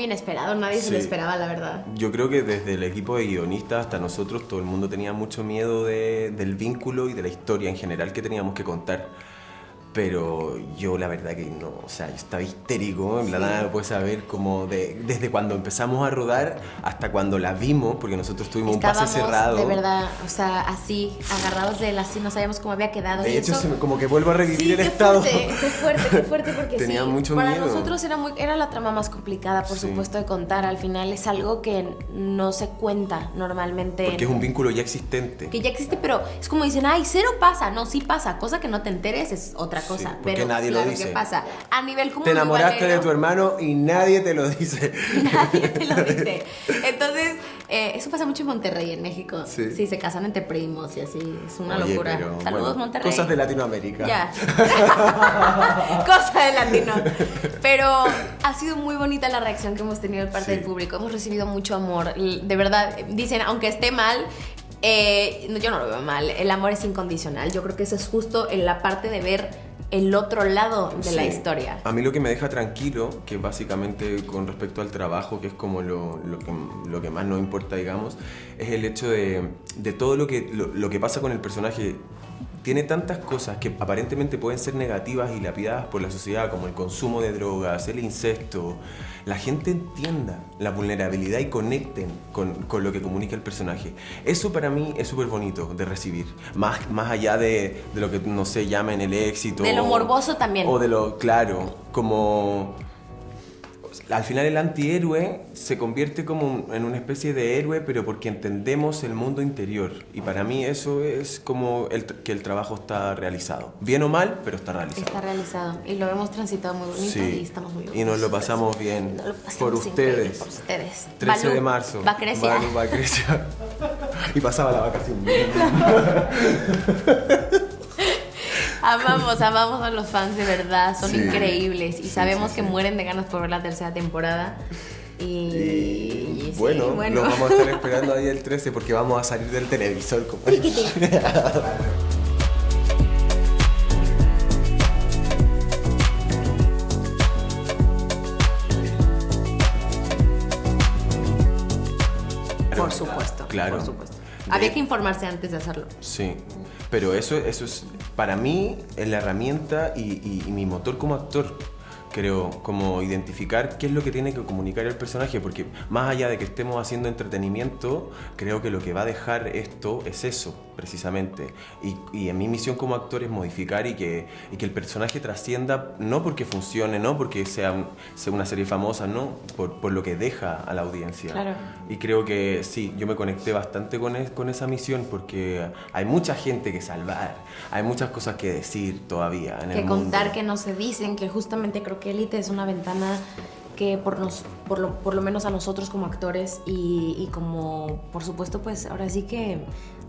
muy inesperado, nadie se lo Sí. esperaba, la verdad. Yo creo que desde el equipo de guionistas hasta nosotros, todo el mundo tenía mucho miedo del vínculo y de la historia en general que teníamos que contar. Pero yo la verdad que no, o sea, yo estaba histérico, en plan, nada puedes saber como desde cuando empezamos a rodar hasta cuando la vimos, porque nosotros tuvimos un pase cerrado. De verdad, o sea, así, agarrados de así, no sabíamos cómo había quedado. De y hecho, eso, como que vuelvo a revivir sí, el estado. qué fuerte, porque Tenía sí, mucho para miedo. nosotros era la trama más complicada, por Sí. supuesto, de contar. Al final es algo que no se cuenta normalmente. Porque es un vínculo ya existente. Que ya existe, pero es como dicen, ay, cero pasa. No, sí pasa. Cosa que no te enteres es otra cosa. Sí, porque pero nadie lo claro dice. que pasa. A nivel como Te enamoraste Valero, de tu hermano y nadie te lo dice. nadie te lo dice. Entonces, eso pasa mucho en Monterrey, en México. Sí. Se casan entre primos y así. Es una Oye, locura. pero, Saludos, bueno, Monterrey. cosas de Latinoamérica. Ya. Cosa de latino. Pero ha sido muy bonita la reacción que hemos tenido de parte Sí. del público. Hemos recibido mucho amor. De verdad, dicen, aunque esté mal, yo no lo veo mal. El amor es incondicional. Yo creo que eso es justo en la parte de ver el otro lado de la Sí. historia. A mí lo que me deja tranquilo, que básicamente con respecto al trabajo, que es como lo que más nos importa, digamos, es el hecho de todo lo que pasa con el personaje. Tiene tantas cosas que aparentemente pueden ser negativas y lapidadas por la sociedad, como el consumo de drogas, el incesto. La gente entienda la vulnerabilidad y conecten con lo que comunica el personaje. Eso para mí es súper bonito de recibir. Más allá de lo que, no sé, llamen el éxito. De lo morboso también. O de lo, claro, como... Al final el antihéroe se convierte como en una especie de héroe, pero porque entendemos el mundo interior. Y para mí eso es como que el trabajo está realizado. Bien o mal, pero está realizado. Está realizado. Y lo hemos transitado muy bonito Sí. y estamos muy Y nos lo orgullosos. pasamos bien. Nos lo pasamos Por increíble ustedes. por ustedes. 13 Balú, de marzo. Vacrecia. Balú, Vacrecia. Y pasaba la vacación. Amamos a los fans de verdad, son Sí. increíbles y Sí, sabemos sí, que sí. mueren de ganas por ver la tercera temporada. Y sí, Bueno, lo vamos a estar esperando ahí el 13 porque vamos a salir del televisor. Como... Tiquiti. Por supuesto, Claro. por supuesto. Había que informarse antes de hacerlo. Sí, pero eso es para mí es la herramienta y mi motor como actor. Creo, como identificar qué es lo que tiene que comunicar el personaje, porque más allá de que estemos haciendo entretenimiento, creo que lo que va a dejar esto es eso, precisamente. Y en mi misión como actor es modificar y que el personaje trascienda, no porque funcione, no porque sea una serie famosa, no, por lo que deja a la audiencia. Claro. Y creo que sí, yo me conecté bastante con esa misión, porque hay mucha gente que salvar, hay muchas cosas que decir todavía en el Que mundo. contar que no se dicen, que justamente creo que Élite es una ventana que por lo menos a nosotros como actores y como, por supuesto, pues ahora sí que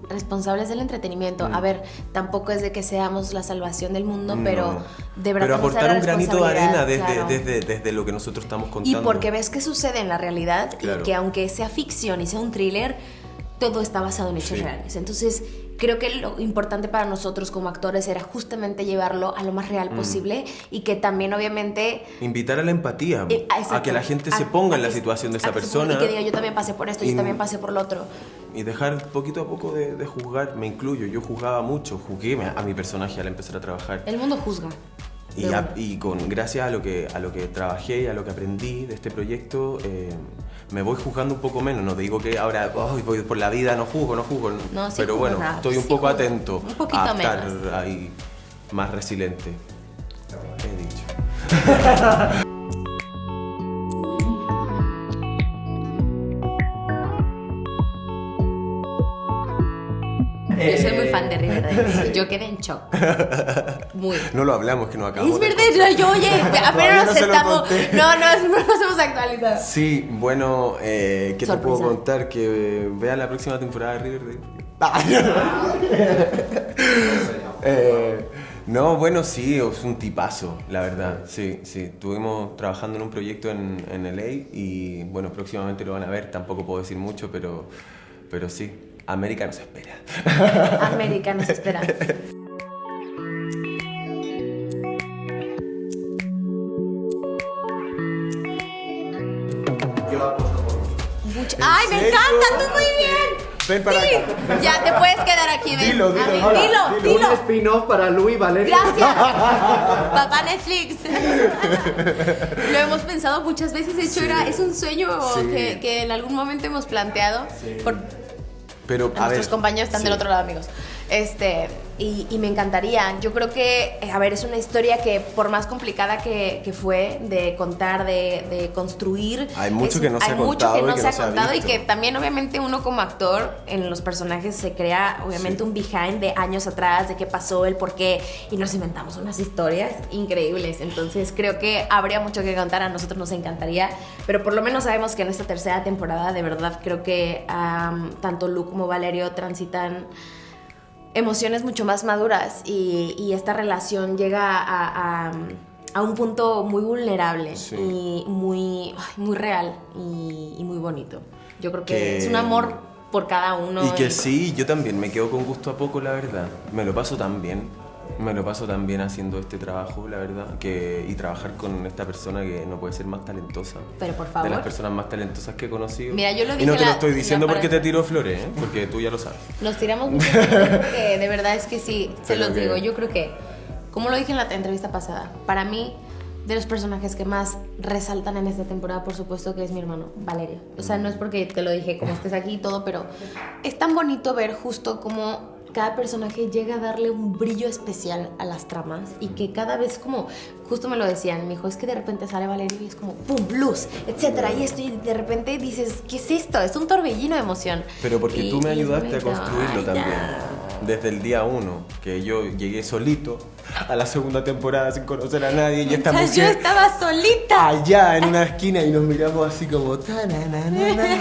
responsables del entretenimiento. A ver, tampoco es de que seamos la salvación del mundo, No. pero de verdad Pero tenemos aportar esa un granito de arena responsabilidad, claro. desde lo que nosotros estamos Y contando. porque ves qué sucede en la realidad Claro. y que aunque sea ficción y sea un thriller, todo está basado en hechos Sí. reales. Entonces, creo que lo importante para nosotros como actores era justamente llevarlo a lo más real posible y que también obviamente... Invitar a la empatía, exacto. a que la gente se ponga en la situación de esa a que se ponga- persona. Y que diga, yo también pasé por esto, yo también pasé por lo otro. Y dejar poquito a poco de juzgar, me incluyo. Yo juzgaba mucho, juzgué a mi personaje al empezar a trabajar. El mundo juzga. Gracias a lo que trabajé y a lo que aprendí de este proyecto, me voy juzgando un poco menos. No digo que ahora voy por la vida, no juzgo. No, sí pero juzgas, bueno, nada, estoy un sí poco juzgas. atento Un poquito a estar menos. ahí más resiliente. He dicho. Yo soy muy fan de Riverdale. Yo quedé en shock. Muy. No lo hablamos, que no acabamos Es de verdad, yo oye, Todavía apenas no nos se lo estamos... conté. No nos hemos actualizado. Sí, bueno, ¿qué te Sorpresa. puedo contar? Que vea la próxima temporada de Riverdale. No, bueno, sí, es un tipazo, la verdad. Sí. Estuvimos trabajando en un proyecto en LA y bueno, próximamente lo van a ver. Tampoco puedo decir mucho, pero sí. América nos espera. América nos espera. Yo apuesto por vosotros. ¡Ay, me serio? encanta! ¡Tú muy bien! Ven para Sí. acá. Ya, te puedes quedar aquí, ven. Dilo, dilo, A ver, dilo. Un spin-off para Lu y Valeria. Gracias. Papá Netflix. Lo hemos pensado muchas veces. De hecho, es un sueño Sí. que en algún momento hemos planteado. Pero, a Nuestros ver, compañeros están sí. del otro lado, amigos. Y me encantaría. Yo creo que, a ver, es una historia que por más complicada que fue de contar, de construir. Hay mucho que no se ha hay mucho contado que y no que se ha no se ha contado y visto. que también obviamente uno como actor en los personajes se crea obviamente Sí. un behind de años atrás, de qué pasó, el por qué, y nos inventamos unas historias increíbles. Entonces creo que habría mucho que contar, a nosotros nos encantaría, pero por lo menos sabemos que en esta tercera temporada de verdad creo que tanto Lu como Valerio transitan emociones mucho más maduras y esta relación llega a un punto muy vulnerable Sí. y muy real y muy bonito. Yo creo que Que- es un amor por cada uno. Y que sí, yo también me quedo con gusto a poco, la verdad. Me lo paso tan bien. Me lo paso tan bien haciendo este trabajo, la verdad. Y trabajar con esta persona que no puede ser más talentosa. Pero por favor. De las personas más talentosas que he conocido. Mira, yo lo y dije no te en lo la- estoy diciendo en la porque te pared. tiro flores, ¿eh? Porque tú ya lo sabes. Nos tiramos mucho porque de verdad es que sí, se Pero los que- digo. Yo creo que, como lo dije en la entrevista pasada, para mí, de los personajes que más resaltan en esta temporada, por supuesto que es mi hermano, Valerio. O sea, no es porque te lo dije como estés aquí y todo, pero es tan bonito ver justo cómo cada personaje llega a darle un brillo especial a las tramas y que cada vez como, justo me lo decían, me dijo, es que de repente sale Valerio y es como, ¡pum!, luz, etcétera, y esto, y de repente dices, ¿qué es esto? Es un torbellino de emoción. Pero porque tú me Y es ayudaste a bonito. construirlo Ay, también. ya. Desde el día 1, que yo llegué solito a la segunda temporada sin conocer a nadie y esta O sea, yo mujer estaba solita. allá en una esquina y nos miramos así como... "Ta-na-na-na-na,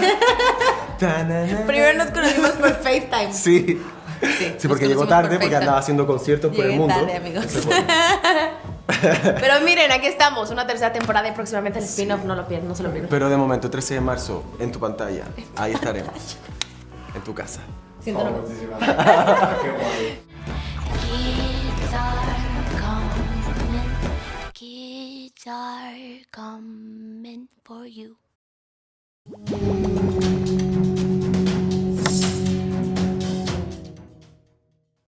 ta-na-na-na". Primero nos conocimos por FaceTime. Sí. Sí, Sí, porque nos llegó conocimos tarde por porque FaceTime. andaba haciendo conciertos por el Llegué mundo. tarde, amigos. Se fue. Pero miren, aquí estamos, una tercera temporada y próximamente el spin-off, no lo pierdan, no se lo pierdan. Pero de momento, 13 de marzo, en tu pantalla. Ahí estaremos. En tu casa. Siento lo- Muchísimas gracias. Qué guay. Kids are coming. Kids are coming for you.